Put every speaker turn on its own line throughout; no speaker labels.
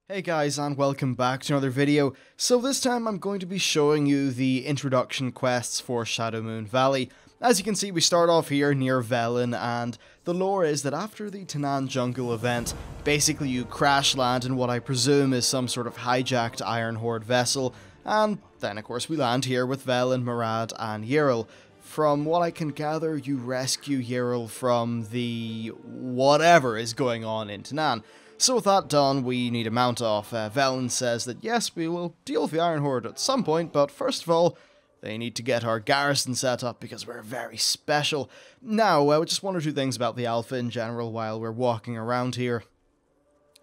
Hey guys, and welcome back to another video. So this time I'm going to be showing you the introduction quests for Shadowmoon Valley. As you can see, we start off here near Velen, and the lore is that after the Tanan Jungle event, basically you crash land in what I presume is some sort of hijacked Iron Horde vessel, and then of course we land here with Velen, Murad, and Yril. From what I can gather, you rescue Yril from the whatever is going on in Tanan. So with that done, we need a mount off. Velen says that yes, we will deal with the Iron Horde at some point, but first of all, they need to get our garrison set up because we're very special. Now, just one or two things about the alpha in general while we're walking around here.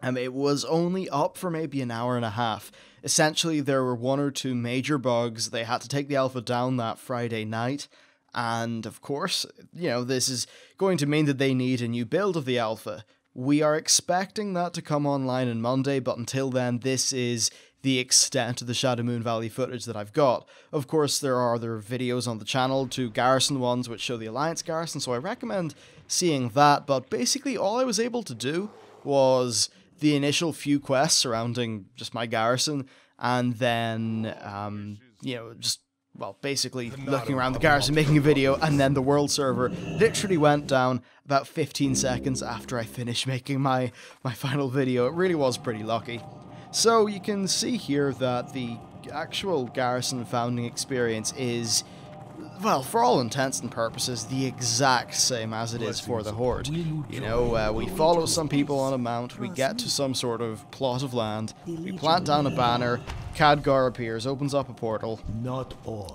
It was only up for maybe an hour and a half. Essentially, there were one or two major bugs. They had to take the alpha down that Friday night. And of course, you know, this is going to mean that they need a new build of the alpha. We are expecting that to come online on Monday, but until then, this is the extent of the Shadowmoon Valley footage that I've got. Of course, there are other videos on the channel, two garrison ones which show the Alliance garrison, so I recommend seeing that, but basically all I was able to do was the initial few quests surrounding just my garrison, and then, you know, just well, basically looking around the garrison, making a video, and then the world server literally went down about 15 seconds after I finished making my final video. It really was pretty lucky. So you can see here that the actual garrison founding experience is, well, for all intents and purposes, the exact same as it is for the Horde. You know, we follow some people on a mount, we get to some sort of plot of land, we plant down a banner, Khadgar appears, opens up a portal,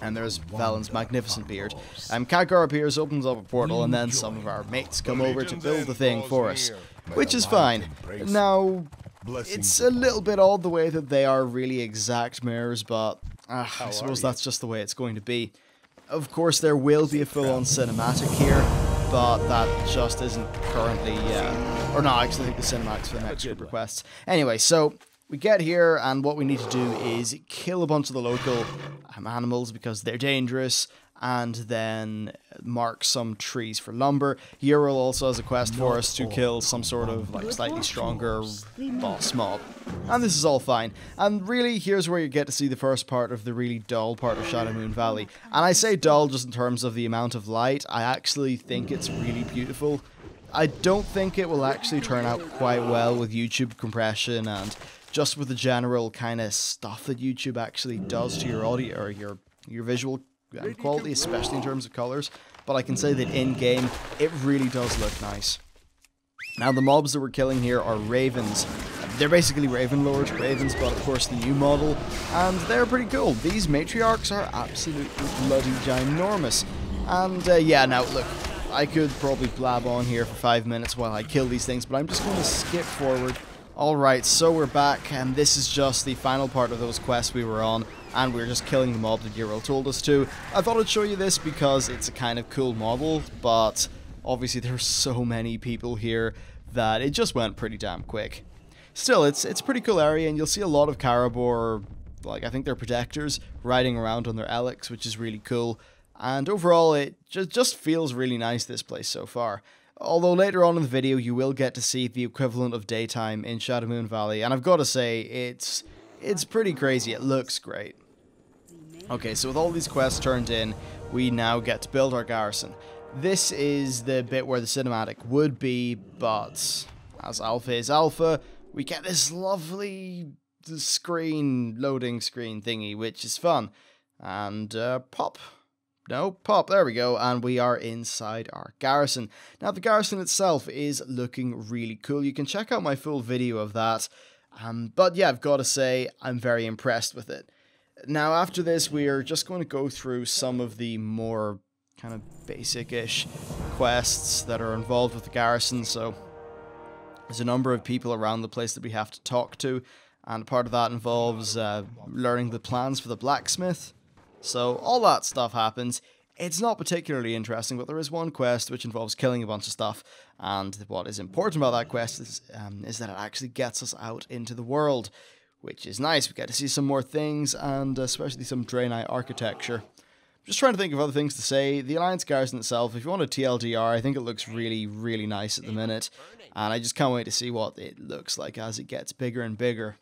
and there's Velen's magnificent beard. Khadgar appears, opens up a portal, and then some of our mates come over to build the thing for us, which is fine. Now, it's a little bit odd the way that they are really exact mirrors, but I suppose that's just the way it's going to be. Of course, there will be a full-on cinematic here, but that just isn't currently, or no, actually I think the cinematic's for the next group requests. Anyway, so we get here, and what we need to do is kill a bunch of the local animals because they're dangerous, and then mark some trees for lumber. Yril also has a quest for us to kill some sort of like slightly stronger boss mob. And this is all fine. And really, here's where you get to see the first part of the really dull part of Shadowmoon Valley. And I say dull just in terms of the amount of light. I actually think it's really beautiful. I don't think it will actually turn out quite well with YouTube compression and just with the general kind of stuff that YouTube actually does to your audio or your visual quality, especially in terms of colors, but I can say that in-game, it really does look nice. Now, the mobs that we're killing here are ravens. They're basically Raven Lord ravens, but of course the new model, and they're pretty cool. These matriarchs are absolutely bloody ginormous. And yeah, now look, I could probably blab on here for 5 minutes while I kill these things, but I'm just going to skip forward. Alright, so we're back, and this is just the final part of those quests we were on, and we're just killing the mob that Yril told us to. I thought I'd show you this because it's a kind of cool model, but obviously there's so many people here that it just went pretty damn quick. Still, it's a pretty cool area, and you'll see a lot of Caribor, like I think they're protectors, riding around on their Alex, which is really cool. And overall, it just feels really nice, this place so far. Although later on in the video, you will get to see the equivalent of daytime in Shadowmoon Valley, and I've got to say, it's pretty crazy. It looks great. Okay, so with all these quests turned in, we now get to build our garrison. This is the bit where the cinematic would be, but as alpha is alpha, we get this lovely loading screen thingy, which is fun. And pop. No, pop, there we go, and we are inside our garrison. Now, the garrison itself is looking really cool. You can check out my full video of that. But yeah, I've got to say, I'm very impressed with it. Now, after this, we are just going to go through some of the more kind of basic-ish quests that are involved with the garrison. So, there's a number of people around the place that we have to talk to, and part of that involves learning the plans for the blacksmith. So, all that stuff happens. It's not particularly interesting, but there is one quest which involves killing a bunch of stuff, and what is important about that quest is that it actually gets us out into the world, which is nice. We get to see some more things, and especially some Draenor architecture. I'm just trying to think of other things to say. The Alliance garrison itself, if you want a TLDR, I think it looks really, really nice at the minute, and I just can't wait to see what it looks like as it gets bigger and bigger.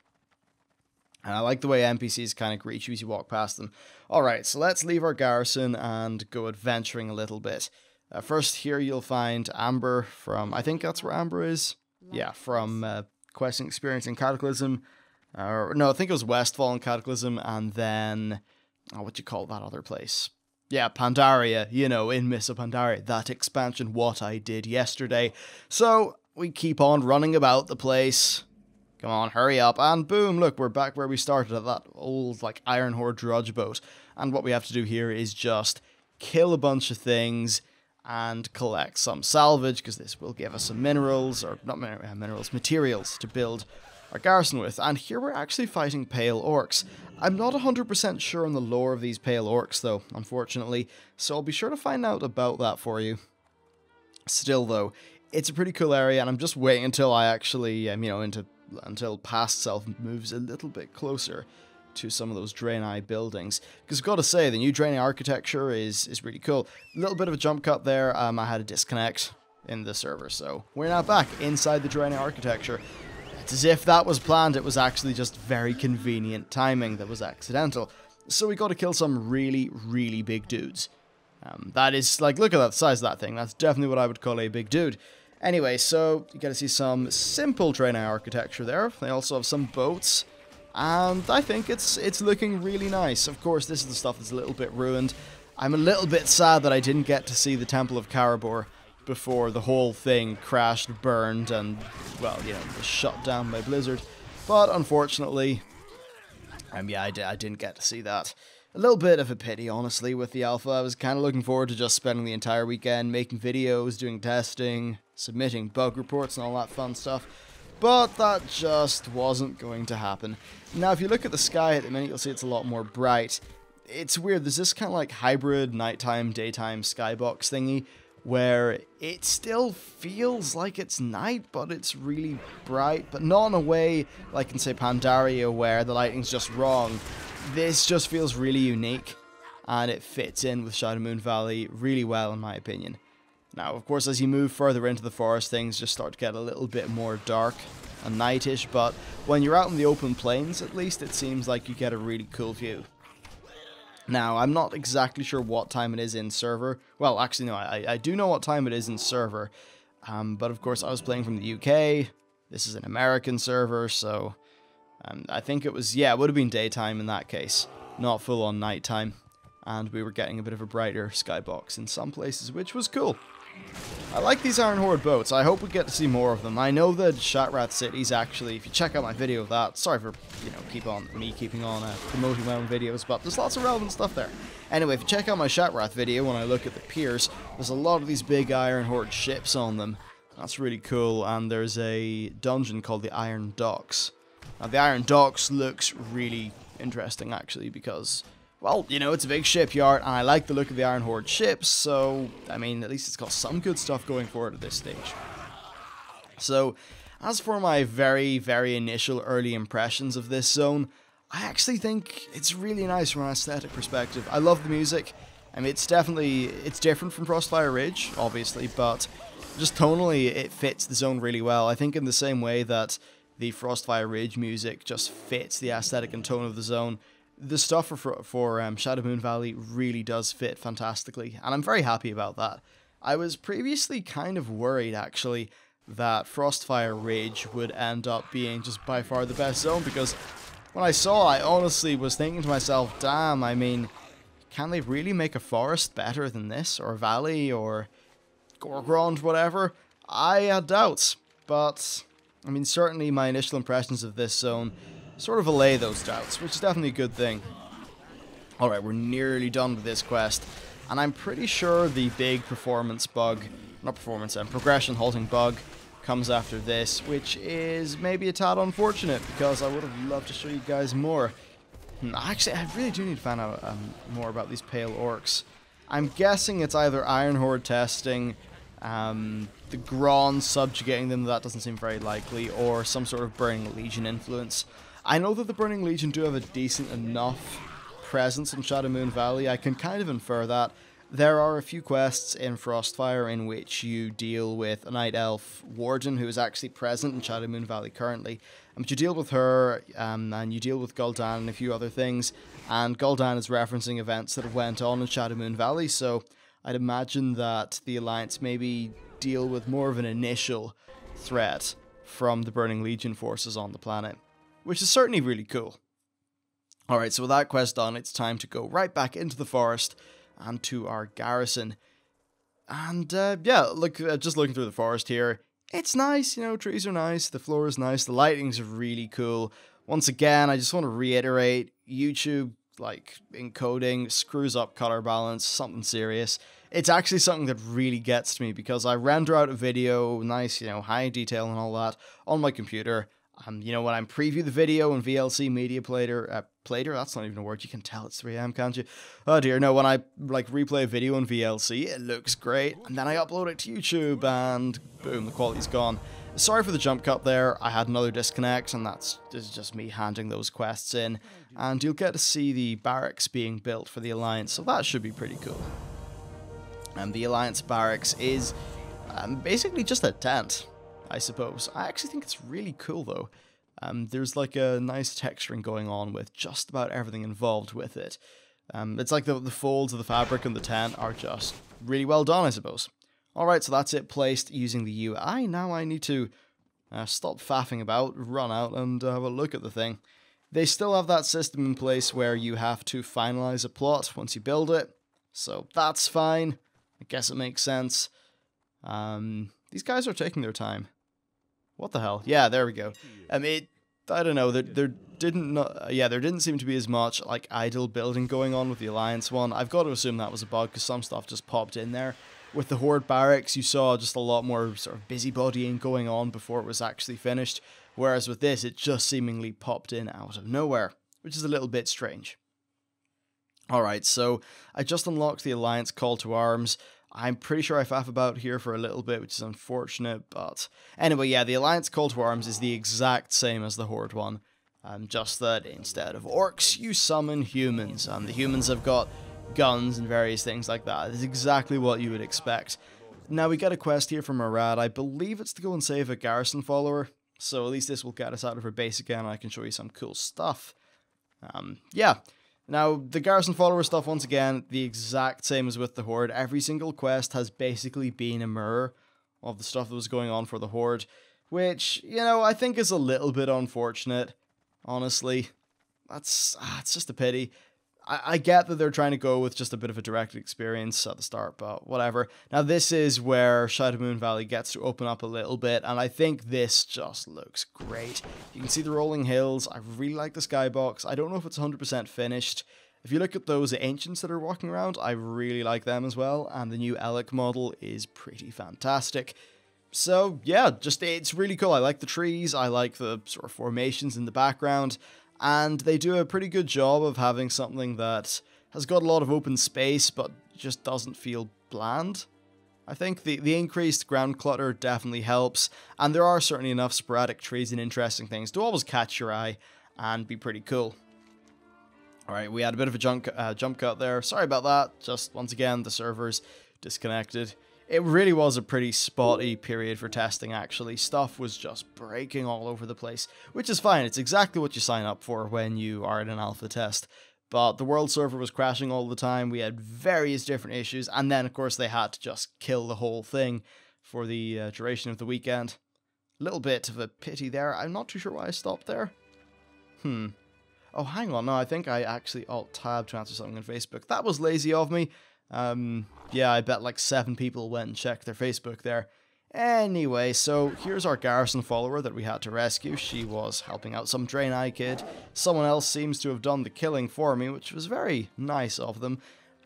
And I like the way NPCs kind of greet you as you walk past them. Alright, so let's leave our garrison and go adventuring a little bit. First, here you'll find Amber from, I think that's where Amber is. Yeah, from questing experience in Cataclysm. No, I think it was Westfall in Cataclysm, and then, what do you call that other place? Yeah, Pandaria, you know, in Mists of Pandaria, that expansion, what I did yesterday. So, we keep on running about the place. Come on, hurry up, and boom, look, we're back where we started at that old, like, Iron Horde drudge boat. And what we have to do here is just kill a bunch of things and collect some salvage, because this will give us some minerals, or not minerals, materials to build our garrison with. And here we're actually fighting Pale Orcs. I'm not 100% sure on the lore of these Pale Orcs, though, unfortunately, so I'll be sure to find out about that for you. Still, though, it's a pretty cool area, and I'm just waiting until I actually, until Past Self moves a little bit closer to some of those Draenor buildings. Because I've got to say, the new Draenor architecture is really cool. A little bit of a jump cut there. I had a disconnect in the server, so we're now back inside the Draenor architecture. It's as if that was planned. It was actually just very convenient timing that was accidental. So we got to kill some really, really big dudes. That is, like, look at that size of that thing. That's definitely what I would call a big dude. Anyway, so you get to see some simple Draenor architecture there. They also have some boats, and I think it's looking really nice. Of course, this is the stuff that's a little bit ruined. I'm a little bit sad that I didn't get to see the Temple of Karabor before the whole thing crashed, burned, and, well, you know, was shut down by Blizzard. But unfortunately, yeah, I didn't get to see that. A little bit of a pity, honestly, with the alpha. I was kind of looking forward to just spending the entire weekend making videos, doing testing, submitting bug reports and all that fun stuff. But that just wasn't going to happen. Now, if you look at the sky at the minute, you'll see it's a lot more bright. It's weird, there's this kind of like hybrid nighttime, daytime skybox thingy, where it still feels like it's night, but it's really bright, but not in a way like in, say, Pandaria, where the lighting's just wrong. This just feels really unique, and it fits in with Shadowmoon Valley really well, in my opinion. Now, of course, as you move further into the forest, things just start to get a little bit more dark and nightish, but when you're out in the open plains, at least, it seems like you get a really cool view. Now, I'm not exactly sure what time it is in server. Well, actually, no, I do know what time it is in server, but of course, I was playing from the UK. This is an American server, so I think it was, yeah, it would have been daytime in that case, not full-on nighttime. And we were getting a bit of a brighter skybox in some places, which was cool. I like these Iron Horde boats. I hope we get to see more of them. I know that Shatrath City's actually, if you check out my video of that, sorry for, keeping on promoting my own videos, but there's lots of relevant stuff there. Anyway, if you check out my Shatrath video, when I look at the piers, there's a lot of these big Iron Horde ships on them. That's really cool, and there's a dungeon called the Iron Docks. Now, the Iron Docks looks really interesting, actually, because, well, it's a big shipyard, and I like the look of the Iron Horde ships, so, I mean, at least it's got some good stuff going for it at this stage. So, as for my very, very initial early impressions of this zone, I actually think it's really nice from an aesthetic perspective. I love the music. I mean, it's different from Frostfire Ridge, obviously, but just tonally, it fits the zone really well. I think in the same way that the Frostfire Ridge music just fits the aesthetic and tone of the zone, the stuff for Shadowmoon Valley really does fit fantastically, and I'm very happy about that. I was previously kind of worried, actually, that Frostfire Ridge would end up being just by far the best zone, because when I saw it, I honestly was thinking to myself, damn, I mean, can they really make a forest better than this, or a valley, or Gorgrond, whatever? I had doubts, but I mean, certainly my initial impressions of this zone sort of allay those doubts, which is definitely a good thing. Alright, we're nearly done with this quest, and I'm pretty sure the big performance bug, progression halting bug comes after this, which is maybe a tad unfortunate, because I would have loved to show you guys more. Actually, I really do need to find out more about these Pale Orcs. I'm guessing it's either Iron Horde testing, the Gron subjugating them, that doesn't seem very likely, or some sort of Burning Legion influence. I know that the Burning Legion do have a decent enough presence in Shadowmoon Valley. I can kind of infer that. There are a few quests in Frostfire in which you deal with a Night Elf Warden who is actually present in Shadowmoon Valley currently, But you deal with her, and you deal with Gul'dan and a few other things, and Gul'dan is referencing events that have went on in Shadowmoon Valley, so I'd imagine that the Alliance maybe deal with more of an initial threat from the Burning Legion forces on the planet, which is certainly really cool. Alright, so with that quest done, it's time to go right back into the forest and to our garrison. And yeah, look, just looking through the forest here, it's nice, you know, trees are nice, the floor is nice, the lighting's really cool. Once again, I just want to reiterate, YouTube, like, encoding screws up color balance, something serious. It's actually something that really gets to me because I render out a video, nice, you know, high detail and all that, on my computer. You know, when I preview the video in VLC Media Player, that's not even a word, you can tell it's 3 AM, can't you? Oh dear, no, when I, like, replay a video in VLC, it looks great, and then I upload it to YouTube, and boom, the quality's gone. Sorry for the jump cut there, I had another disconnect, and this is just me handing those quests in, and you'll get to see the barracks being built for the Alliance, so that should be pretty cool. And the Alliance barracks is basically just a tent, I suppose. I actually think it's really cool though. There's like a nice texturing going on with just about everything involved with it. It's like the folds of the fabric in the tent are just really well done, I suppose. Alright, so that's it placed using the UI. Now I need to stop faffing about, run out and have a look at the thing. They still have that system in place where you have to finalize a plot once you build it. So that's fine. I guess it makes sense. These guys are taking their time. What the hell? Yeah, there we go. I don't know. There didn't seem to be as much like idle building going on with the Alliance one. I've got to assume that was a bug because some stuff just popped in there. With the Horde barracks, you saw just a lot more sort of busybodying going on before it was actually finished. Whereas with this, it just seemingly popped in out of nowhere, which is a little bit strange. Alright, so I just unlocked the Alliance Call to Arms. I'm pretty sure I faff about here for a little bit, which is unfortunate, but anyway, yeah, the Alliance Call to Arms is the exact same as the Horde one. Just that instead of orcs, you summon humans, and the humans have got guns and various things like that. It's exactly what you would expect. Now, we get a quest here from Arad. I believe it's to go and save a garrison follower, so at least this will get us out of her base again, and I can show you some cool stuff. Yeah. Now, the garrison follower stuff, once again, the exact same as with the Horde. Every single quest has basically been a mirror of the stuff that was going on for the Horde, which, you know, I think is a little bit unfortunate, honestly. It's just a pity. I get that they're trying to go with just a bit of a direct experience at the start, but whatever. Now, this is where Shadowmoon Valley gets to open up a little bit, and I think this just looks great. You can see the rolling hills. I really like the skybox. I don't know if it's 100% finished. If you look at those ancients that are walking around, I really like them as well, and the new Elec model is pretty fantastic. So, yeah, it's really cool. I like the trees. I like the sort of formations in the background. And they do a pretty good job of having something that has got a lot of open space, but just doesn't feel bland. I think the increased ground clutter definitely helps, and there are certainly enough sporadic trees and interesting things to always catch your eye and be pretty cool. Alright, we had a bit of a jump cut there. Sorry about that. Just, once again, the server's disconnected. It really was a pretty spotty period for testing, actually. Stuff was just breaking all over the place, which is fine. It's exactly what you sign up for when you are in an alpha test. But the world server was crashing all the time. We had various different issues, and then, of course, they had to just kill the whole thing for the duration of the weekend. A little bit of a pity there. I'm not too sure why I stopped there. Oh, hang on. No, I think I actually alt-tab to answer something on Facebook. That was lazy of me. Yeah, I bet like 7 people went and checked their Facebook there. Anyway, so here's our garrison follower that we had to rescue. She was helping out some Draenor kid. Someone else seems to have done the killing for me, which was very nice of them.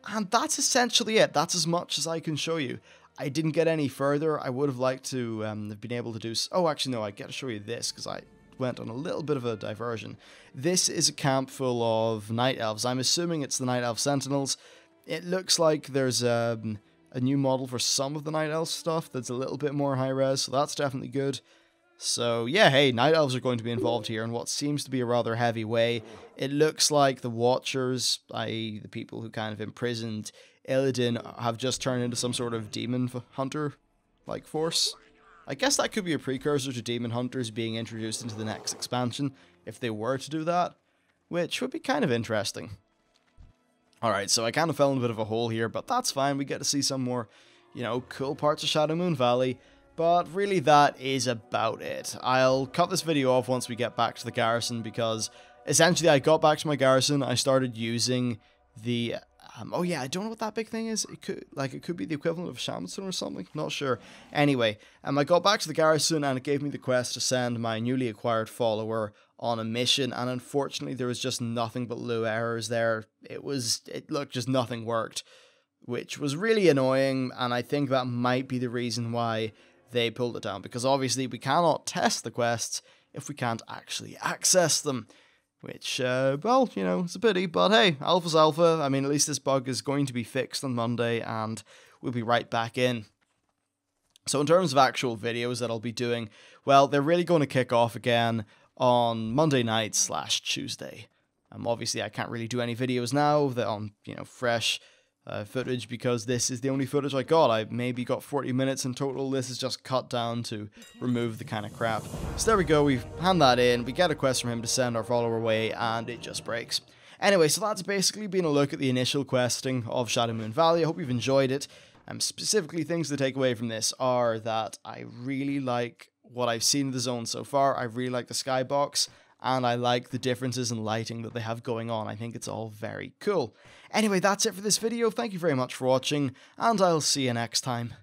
And that's essentially it. That's as much as I can show you. I didn't get any further. I would have liked to have been able to do... Oh, actually, no, I get to show you this, because I went on a little bit of a diversion. This is a camp full of night elves. I'm assuming it's the night elf sentinels. It looks like there's a new model for some of the Night Elf stuff that's a little bit more high-res, so that's definitely good. So, yeah, hey, Night Elves are going to be involved here in what seems to be a rather heavy way. It looks like the Watchers, i.e. the people who kind of imprisoned Illidan, have just turned into some sort of demon hunter-like force. I guess that could be a precursor to Demon Hunters being introduced into the next expansion, if they were to do that, which would be kind of interesting. Alright, so I kind of fell in a bit of a hole here, but that's fine. We get to see some more, you know, cool parts of Shadowmoon Valley. But really that is about it. I'll cut this video off once we get back to the garrison, because essentially I got back to my garrison, I started using the... oh yeah, I don't know what that big thing is. It could be the equivalent of Shamson or something, not sure. Anyway, I got back to the garrison and it gave me the quest to send my newly acquired follower on a mission, and unfortunately there was just nothing but low errors there. Just nothing worked, which was really annoying, and I think that might be the reason why they pulled it down, because obviously we cannot test the quests if we can't actually access them. Which, well, you know, it's a pity, but hey, alpha's alpha. I mean, at least this bug is going to be fixed on Monday, and we'll be right back in. So in terms of actual videos that I'll be doing, well, they're really going to kick off again on Monday night / Tuesday. Obviously, I can't really do any videos now that on, you know, fresh footage, because this is the only footage I got. I maybe got 40 minutes in total. This is just cut down to remove the kind of crap. So there we go, we hand that in, we get a quest from him to send our follower away, and it just breaks. Anyway, so that's basically been a look at the initial questing of Shadowmoon Valley. I hope you've enjoyed it. Specifically, things to take away from this are that I really like what I've seen of the zone so far. I really like the skybox, and I like the differences in lighting that they have going on. I think it's all very cool. Anyway, that's it for this video. Thank you very much for watching, and I'll see you next time.